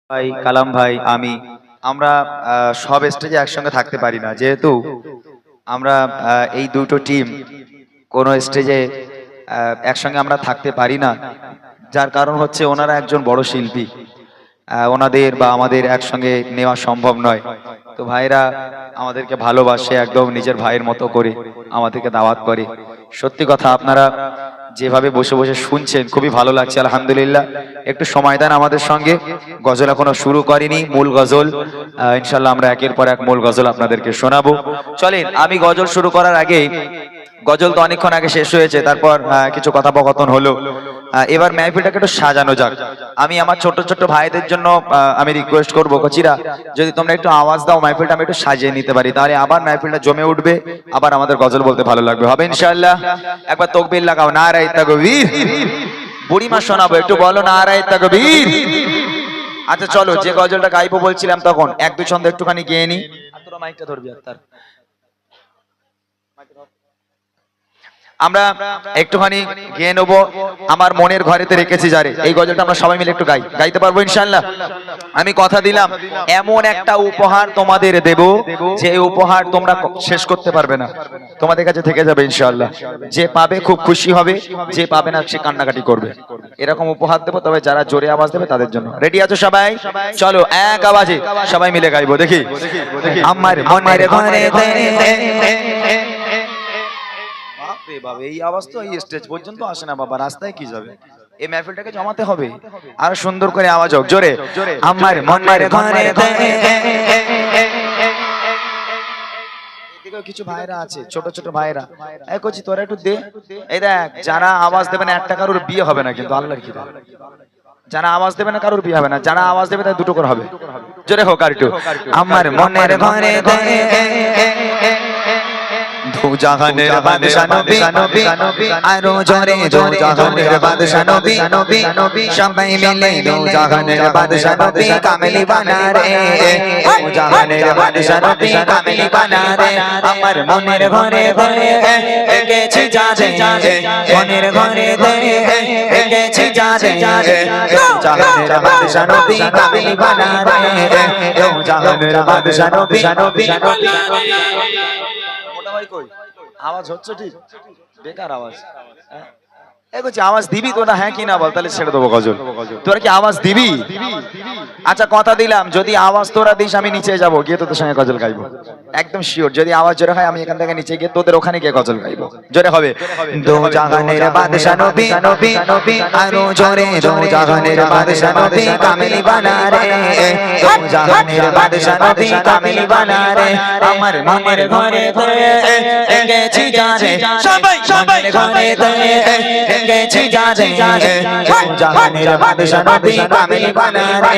ভাই, কালাম ভাই, আমরা সব স্টেজে একসঙ্গে থাকতে পারি না, যেহেতু আমরা এই দুটো টিম কোনো স্টেজে একসঙ্গে আমরা থাকতে পারি না। যার কারণ হচ্ছে ওনারা একজন বড় শিল্পী, ওনাদের বা আমাদের একসঙ্গে নেওয়া সম্ভব নয়। তো ভাইরা আমাদেরকে ভালোবাসে, একদম নিজের ভাইয়ের মতো করে আমাদেরকে দাওয়াত করে। সত্যি কথা, আপনারা যেভাবে বসে বসে শুনছেন খুবই ভালো লাগছে, আলহামদুলিল্লাহ। একটু সময় দেন আমাদের সঙ্গে, গজল এখনো শুরু করিনি, মূল গজল ইনশাল্লাহ আমরা একের পর এক মূল গজল আপনাদেরকে শোনাবো। চলেন, আমি গজল শুরু করার আগে, গজল তো অনেকক্ষণ আগে শেষ হয়েছে, তারপর কিছু কথোপকথন হলো, এবার মেহফিলটাকে একটু সাজানো যাক। আমি আমার ছোট ছোট ভাইদের জন্য আমি রিকোয়েস্ট করবো, কচিরা যদি তোমরা একটু আওয়াজ দাও, মেহফিলটা আমি একটু সাজিয়ে নিতে পারি, তাহলে আবার মেহফিলটা জমে উঠবে, আবার আমাদের গজল বলতে ভালো লাগবে। হবে ইনশাআল্লাহ? একবার তাকবীর লাগাও, নারায়ে তাকবীর। বুড়িমা শোনাবো, একটু বলো নারায়ে তাকবীর। আচ্ছা চলো, যে গজলটা গাইবো বলছিলাম তখন এক দুই ছন্দ একটুখানি গেয়ে নি। তোরা মাইকটা ধরবি আর আমরা একটুখানি গেয়ে নেবো, আমার মনের ঘরেতে রেখেছি যারে। এই গজলটা আমরা সবাই মিলে একটু গাইতে পারবো ইনশাআল্লাহ। আমি কথা দিলাম, এমন একটা উপহার তোমাদের দেব যে উপহার তোমরা শেষ করতে পারবে না, তোমাদের কাছে থেকে যাবে ইনশাআল্লাহ। যে পাবে খুব খুশি হবে, যে পাবে না সে কান্নাকাটি করবে। এরকম উপহার দেবো, তবে যারা জোরে আওয়াজ দেবে তাদের জন্য। রেডি আছো সবাই? চলো এক আওয়াজে সবাই মিলে গাইবো, দেখি। আমার মনের ঘরে বাবা, এই আওয়াজ তো এই স্টেজ পর্যন্ত আসে না বাবা, রাস্তায় কি যাবে? এই মেহফিলটাকে জমাতে হবে, আর সুন্দর করে আওয়াজ হোক, জোরে। আমার মনের ঘরে কিছু ভাইরা আছে, ছোট ছোট ভাইরা, এই কচি তোরা একটু দে। এই দেখ, যারা আওয়াজ দেবে না একটা কারোর বিয়ে হবে না, কিন্তু আল্লাহর কি, যারা আওয়াজ দেবে না কারোর বিয়ে হবে না, যারা আওয়াজ দেবে তার দুটো করে হবে। জোরে হোক আর একটু। আমার মনের ঘরে দু জাহানের বাদশা নবী, আরো জোরে দু জাহানের বাদশা নবী, সবাই মিলে দু জাহানের বাদশা নবী কামেলি বানা রে, দু জাহানের বাদশা নবী কামেলি বানা রে। আমার মনের ঘরে গেছি যারে, মনের ঘরে গেছি যারে, দু জাহানের বাদশা নবী কামেলি বানা রে, দু জাহানের বাদশা নবী। আওয়াজ হচ্ছে ঠিক, বেকার আওয়াজ। আওয়াজ দিবি তোরা, হ্যাঁ কি না বল, তাহলে ছেড়ে দেবো গজল। তোরা কি আওয়াজ দিবি? আচ্ছা কথা দিলাম, যদি আওয়াজ তোরা দিস আমি নিচে যাবো, গিয়ে তোদের সঙ্গে গজল গাইবো, একদম শিওর। যদি আওয়াজ জোরে হয় আমি এখান থেকে নিচে গিয়ে তোদের ওখানে গিয়ে গজল গাইবো, জোরে হবে। দু জাহানের বাদশা নবী, আরো জোরে দু জাহানের বাদশা নবী কামেলি বানা রে, দু জাহানের বাদশা নবী কামেলি বানা রে। আমার মনের ঘরে গেছি যারে, সবাই ঘরে গেছি যারে, দু জাহানের বাদশা নবী কামেলি বানা রে,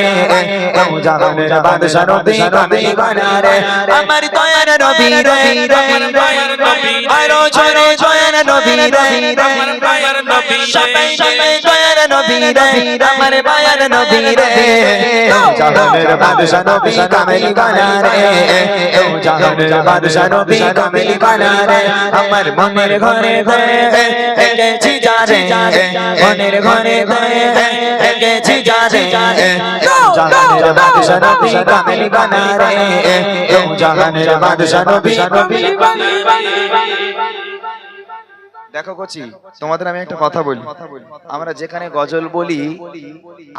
দু জাহানের বাদশা নবী কামেলি বানা রে। আমার দয়ার নবী রে, আরো জোরে দয়ার নবী রে, সবাই দয়ার নবী রে, আমার মায়ার নবী রে, দু জাহানের বাদশা নবী কামেলি বানা রে, দু জাহানের বাদশা নবী কামেলি বানা রে। আমার মনের ঘরে গেছি যারে, মনের ঘরে গেছি যারে, দু জাহানের বাদশা নবী কামেলি বানা রে, দু জাহানের বাদশা নবী কামেলি বানা রে। দেখো কচি, তোমাদের আমি একটা কথা বলি, আমরা যেখানে গজল বলি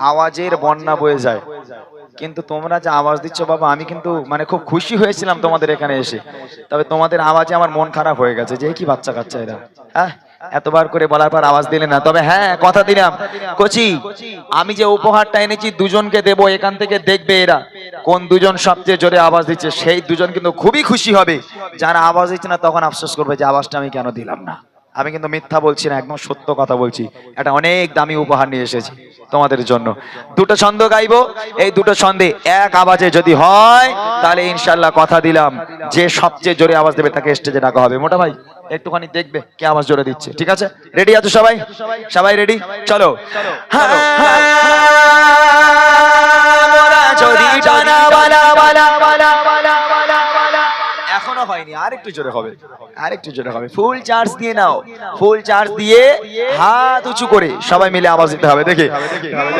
আওয়াজের বন্যা বয়ে যায়, কিন্তু তোমরা যে আওয়াজ দিচ্ছ বাবা, আমি কিন্তু মানে খুব খুশি হয়েছিলাম তোমাদের এখানে এসে, তবে তোমাদের আওয়াজে আমার মন খারাপ হয়ে গেছে, যে কি বাচ্চা কাচ্চা এরা, হ্যাঁ এতবার করে বলার পর আওয়াজ দিলে না। তবে হ্যাঁ কথা দিলাম কচি, আমি যে উপহারটা এনেছি দুজনকে দেব, এখান থেকে দেখবে এরা কোন দুজন সবচেয়ে জোরে আওয়াজ দিচ্ছে, সেই দুজন কিন্তু খুবই খুশি হবে। যারা আওয়াজ দিচ্ছে না তখন আফসোস করবে যে আওয়াজটা আমি কেন দিলাম না। আমি কিন্তু মিথ্যা বলছি না, একদম সত্য কথা বলছি। এটা অনেক দামি উপহার নিয়ে এসেছি তোমাদের জন্য। দুটো ছন্দ গাইবো, এই দুটো ছন্দে এক আওয়াজে যদি হয় তাহলে ইনশাল্লাহ কথা দিলাম যে সবচেয়ে জোরে আওয়াজ দেবে তাকে স্টেজে ডাকা হবে। মোটা ভাই একটুখানি দেখবে কে আওয়াজ জোরে দিচ্ছে, ঠিক আছে? রেডি আছো সবাই? সবাই রেডি? চলো। এখনো হয় হয়নি, আরেকটু জোরে হবে, আরেকটু জোরে হবে। ফুল চার্জ দিয়ে নাও, ফুল চার্জ দিয়ে হাত উঁচু করে সবাই মিলে আওয়াজ দিতে হবে। দেখি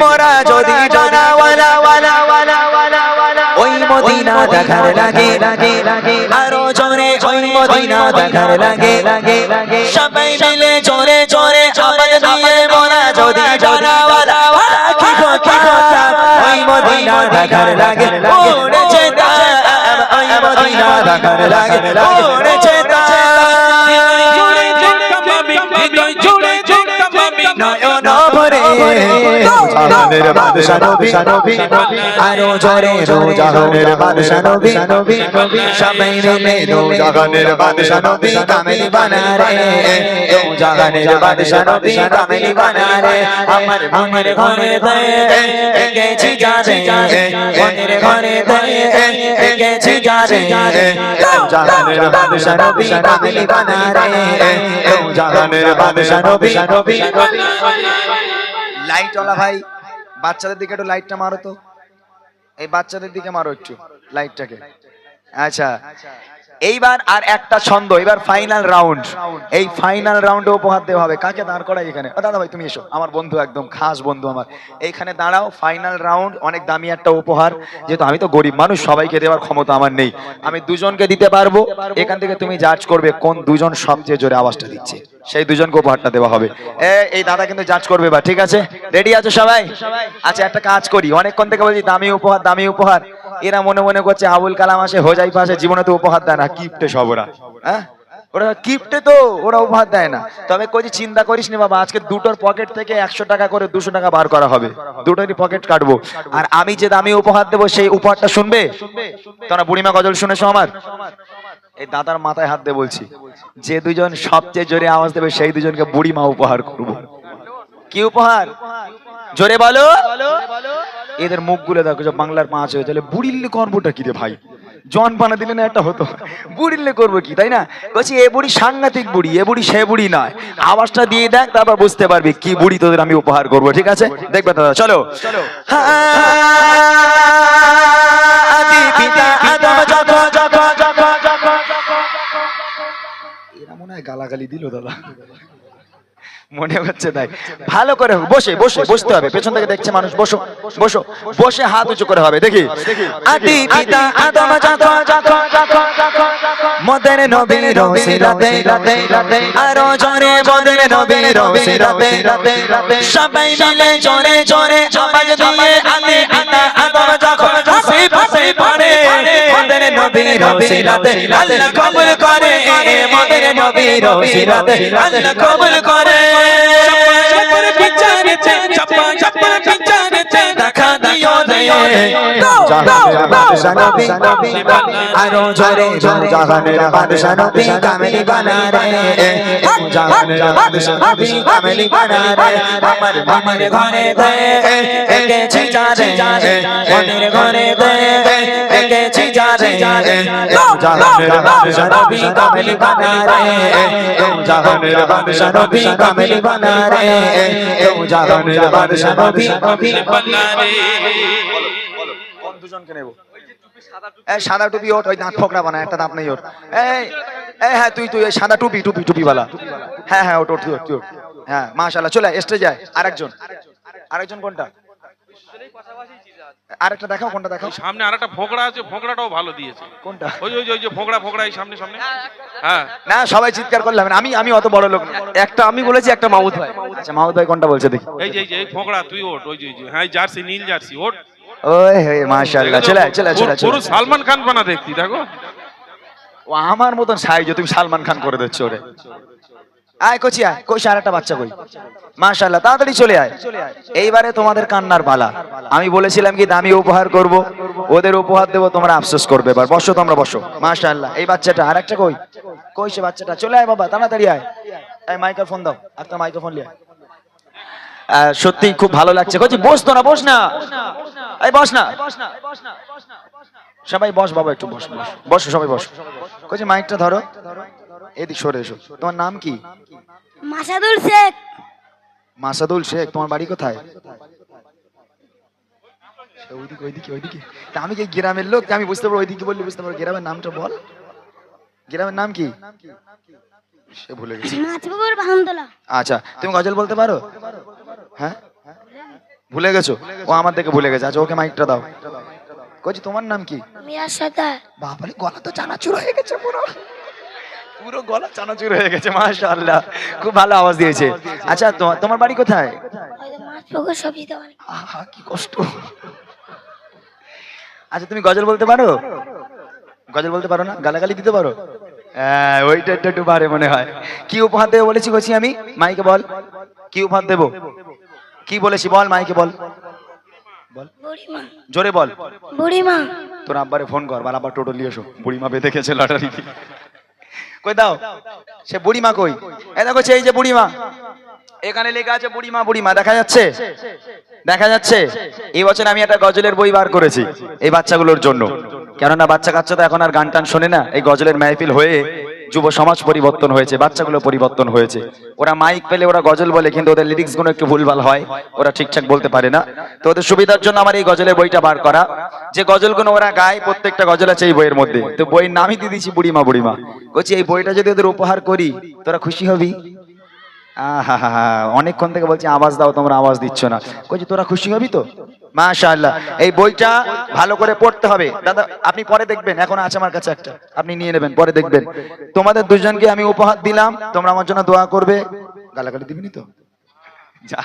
মোরা যদি জানা ওয়ালা ওয়ালা ওয়ালা ওয়ালা ওয়ালা ওই মদিনা দেখার লাগে লাগে লাগে আরো জোরে ওই মদিনা দেখার লাগে লাগে লাগে সবাই মিলে জোরে জোরে আওয়াজ দিয়ে মোরা যদি জানা ওয়ালা ওয়ালা কি কথা ওই মদিনা দেখার লাগে ওড়েছে তার ওই মদিনা দেখার লাগে ওড়েছে তার জোরে জোরে কামামি হৃদয় জোরে জোরে কামামি নয়ন ভরে জাহানের বাদশা নবী নবী আরো জোরে জাহানের বাদশা নবী নবী সবাই মিলে দো জাহানের বাদশা নবী কামেলি বানা রে দো জাহানের বাদশা নবী কামেলি বানা রে আমার মনের ঘরে দয়ে গেছি যারে মনের ঘরে দয়ে গেছি যারে দো জাহানের বাদশা নবী কামেলি বানা রে দো জাহানের বাদশা নবী নবী লাইট ওয়ালা ভাই বাচ্চাদের দিকে একটু লাইটটা মারো তো, এই বাচ্চাদের দিকে মারো একটু লাইটটাকে। আচ্ছা এইবার আর একটা ছন্দ, এবার ফাইনাল রাউন্ড। এই ফাইনাল রাউন্ডে উপহার দেওয়া হবে কাকে? দাঁড় করাই এখানে। ও দাদা ভাই তুমি এসো, আমার বন্ধু, একদম খাস বন্ধু আমার, এইখানে দাঁড়াও। ফাইনাল রাউন্ড, অনেক দামি একটা উপহার। যেহেতু আমি তো গরিব মানুষ, সবাইকে দেওয়ার ক্ষমতা আমার নেই, আমি দুজনকে দিতে পারবো। এখান থেকে তুমি জাজ করবে কোন দুজন সবচেয়ে জোরে আওয়াজটা দিচ্ছে, সেই দুজনকে উপহারটা দেওয়া হবে। এই দাদা কিন্তু জাজ করবে বা, ঠিক আছে? রেডি আছো সবাই? আচ্ছা একটা কাজ করি, অনেকক্ষণ থেকে বলছি দামি উপহার দামি উপহার, এরা মনে মনে করছে আবুল কালাম আসে হোজাইফা আসে জীবনে তো উপহার দেয় না, কিপটে সব ওরা। হ্যাঁ ওরা কিপটে, তো ওরা উপহার দেয় না। তবে কই চিন্তা করিস নি বাবা, আজকে দুটোর পকেট থেকে 100 টাকা করে 200 টাকা বার করা হবে, দুটোরই পকেট কাটবো। আর আমি যে দামি উপহার দেবো সেই উপহারটা শুনবে তোমরা। বুড়িমা গজল শুনেছো আমার? এই দাদার মাথায় হাত দিয়ে বলছি, যে দুজন সবচেয়ে জোরে আওয়াজ দেবে সেই দুজনকে বুড়িমা উপহার করবো। কি উপহার? জোরে বলো। এদের মুখগুলো দেখো, বাংলার 5 হয়ে তাহলে বুড়িল্লে করবোটা কি রে ভাই? জন বানা দিলে না একটা হতো, বুড়িল্লে করবো কি, তাই না? বলছি এ বুড়ি সাংঘাতিক বুড়ি, এ বুড়ি সে বুড়ি নয়। আওয়াজটা দিয়ে দেখ, তারপর বুঝতে পারবি কি বুড়ি তোদের আমি উপহার করবো, ঠিক আছে? দেখবে দাদা, চলো। এরা মনে হয় গালাগালি দিল দাদা, মনে হচ্ছে তাই। ভালো করে বসে বসে বসতে হবে, পেছন থেকে দেখছে মানুষ। বসো বসো, বসে হাত উঁচু করে হবে। দেখি আদি পিতা আদম যখন মদের নবীর রসিলাতে আরো জোরে মদের নবীর রসিলাতে সবাই মিলে জোরে জোরে আওয়াজ দিয়ে আদি পিতা আদম যখন হাসি হাসি পড়ে মদের নবীর রসিলাতে আল্লাহ কবুল করে মদের নবীর রসিলাতে আল্লাহ কবুল করে। দেখা দিও জাহানের বাদশা নবী আরো জোরে জাহানের বাদশা নবী কামেলি বানা রে জাহানের বাদশা নবী কামেলি বানা রে আমার মনের ঘরে দে গেছি যারে মনের ঘরে দে গেছি যারে জাহানের বাদশা নবী কামেলি বানা রে জাহানের বাদশা নবী কামেলি বানা রে জাহানের বাদশা নবী বানা রে। কোন দুজনকে নেব? এই সাদা টুপি ওঠ, ওই দাঁত ফোকরা বানা, একটা দাঁত নেই ওর। এই হ্যাঁ তুই এই সাদা টুপি টুপি টুপিওয়ালা, হ্যাঁ হ্যাঁ ওঠ ওঠ তুই ওঠ। হ্যাঁ মাশাআল্লাহ, চলে স্টেজে যায়। আরেকজন কোনটা? আরেকটা দেখাও, কোনটা দেখাও? সামনে আরেকটা ফোকড়া আছে, ফোকড়াটাও ভালো দিয়েছে। কোনটা? ওই যে ফোকড়া এই সামনে। হ্যাঁ না সবাই চিৎকার করলে হবে না, আমি অত বড় লোক না। একটা আমি বলেছি, একটা মাহমুদ ভাই। আচ্ছা মাহমুদ ভাই কোনটা বলছে দেখি? এই যে ফোকড়া তুই ওঠ, ওই যে হ্যাঁ জার্সি, নীল জার্সি ওঠ। ওই হে মাশাআল্লাহ, চলে পুরো সালমান খান বানা দেখতি, দেখো ও আমার মতন সাইজ, তুমি সালমান খান করে দিচ্ছ ওরে। আয় কচি আয়, কই আরেকটা বাচ্চা কই? মাশাআল্লাহ, তাড়াতাড়ি চলে আয়। এইবারে তোমাদের কান্নার পালা। আমি বলেছিলাম কি দামি উপহার করব, ওদের উপহার দেব, তোমরা আফসোস করবে। এবার বসো, তোমরা বসো। মাশাআল্লাহ, এই বাচ্চাটা আরেকটা কই সে বাচ্চাটা? চলে আয় বাবা, তাড়াতাড়ি আয়। এই মাইক্রোফোন দাও, একটা মাইক্রোফোন নিয়ে। সত্যি খুব ভালো লাগছে। কচি বস তোরা, বস না, এই বস না, সবাই বস বাবা, একটু বস বসো সবাই বস। কচি মাইকটা ধরো, এদিক সরে এসো। তোমার নাম কি? মাসাদুল শেখ। মাসাদুল শেখ, তোমার বাড়ি কোথায়? ওইদিকে। তা আমি কি গ্রামের লোক, আমি বুঝতে পারবো, ওইদিকে বললি বুঝতে পারবো। গ্রামের নামটা বল। গ্রামের নাম কি? সে ভুলে গেছে। মাছপুকুর বাহনতলা। আচ্ছা, তুমি গজল বলতে পারো? হ্যাঁ, ভুলে গেছো? ও আমার থেকে ভুলে গেছে। আচ্ছা, ওকে মাইকটা দাও। কইছি তোমার নাম কি? মিরাজ সর্দার। বাবারে, গলা তো চানাচুর হয়ে গেছে পুরো, পুরো গলা চানাচুর হয়ে গেছে। মাশাআল্লাহ, খুব ভালো আওয়াজ দিয়েছে। আচ্ছা, তোমার বাড়ি কোথায়? মাছপুকুর সবজি দোকান। আহা, কি কষ্ট। আচ্ছা, তুমি গজল বলতে পারো? গজল বলতে পারো না? গালাগালি দিতে পারো? হ্যাঁ, ওইটা একটু পারে মনে হয়। কি উপহার দেবো বলেছি কইছি আমি? মাইকে বল, কি উপহার দেবো? কি বলেছি বল, মাইকে বল, বল বুড়িমা। জোরে বল। বুড়িমা। তোর আব্বারে ফোন কর, বার আব্বা টোটো নিয়ে এসো, বুড়িমা বেঁধে গেছে লটারি। কই দাও, সে বুড়িমা কই? এই দেখো, এই যে বুড়িমা, এখানে লেখা আছে বুড়িমা। বুড়িমা দেখা যাচ্ছে? দেখা যাচ্ছে? এই বছর আমি একটা গজলের বই বার করেছি এই বাচ্চাগুলোর জন্য, কেননা বাচ্চা কাচ্চা তো এখন আর গান টান শোনে না। এই গজলের মাহফিল হয়ে যুব সমাজ পরিবর্তন হয়েছে, বাচ্চাগুলো পরিবর্তন হয়েছে। ওরা মাইক পেলে ওরা গজল বলে, কিন্তু ওদের লিরিক্স গুলো একটু ভুলভাল হয়, ওরা ঠিকঠাক বলতে পারে না। তো ওদের সুবিধার জন্য আমার এই গজলের বইটা বার করা। যে গজলগুলো ওরা গায়, প্রত্যেকটা গজল আছে এই বইয়ের মধ্যে। তো বইয়ের নামই দিয়ে দিয়েছি বুড়িমা। বুড়িমা বলছি, এই বইটা যদি ওদের উপহার করি তোরা খুশি হবি? আহা, অনেকক্ষণ থেকে বলছি আওয়াজ দাও, তোমরা আওয়াজ দিচ্ছ না। কইছি তোরা খুশি হবি তো? মাশাআল্লাহ। এই বইটা ভালো করে পড়তে হবে দাদা, আপনি পরে দেখবেন, এখন আছে আমার কাছে একটা, আপনি নিয়ে নেবেন, পরে দেখবেন। তোমাদের দুজনকে আমি উপহার দিলাম, তোমরা আমার জন্য দোয়া করবে। গালাগালি দিবিনি তো? যা,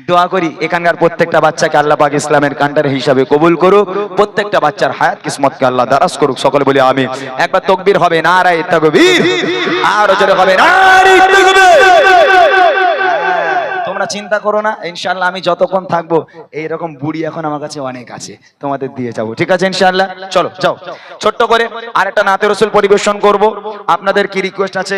দোয়া করি এখানকার প্রত্যেকটা বাচ্চাকে আল্লাহ পাক ইসলামের কান্ডার হিসাবে কবুল করুক, প্রত্যেকটা বাচ্চার হায়াত কিসমতকে আল্লাহ দারাজ করুক। সকলে বলি আমিন। একবার তাকবীর হবে, নারায়ে তাকবীর, আর জোরে হবে নারায়ে তাকবীর। তোমরা চিন্তা করো না, ইনশাআল্লাহ আমি যতক্ষণ থাকবো এইরকম বুড়ি এখন আমার কাছে অনেক আছে, তোমাদের দিয়ে যাবো, ঠিক আছে ইনশাআল্লাহ? চলো যাও, ছোট্ট করে আরেকটা নাতে রসুল পরিবেশন করব। আপনাদের কি রিকোয়েস্ট আছে?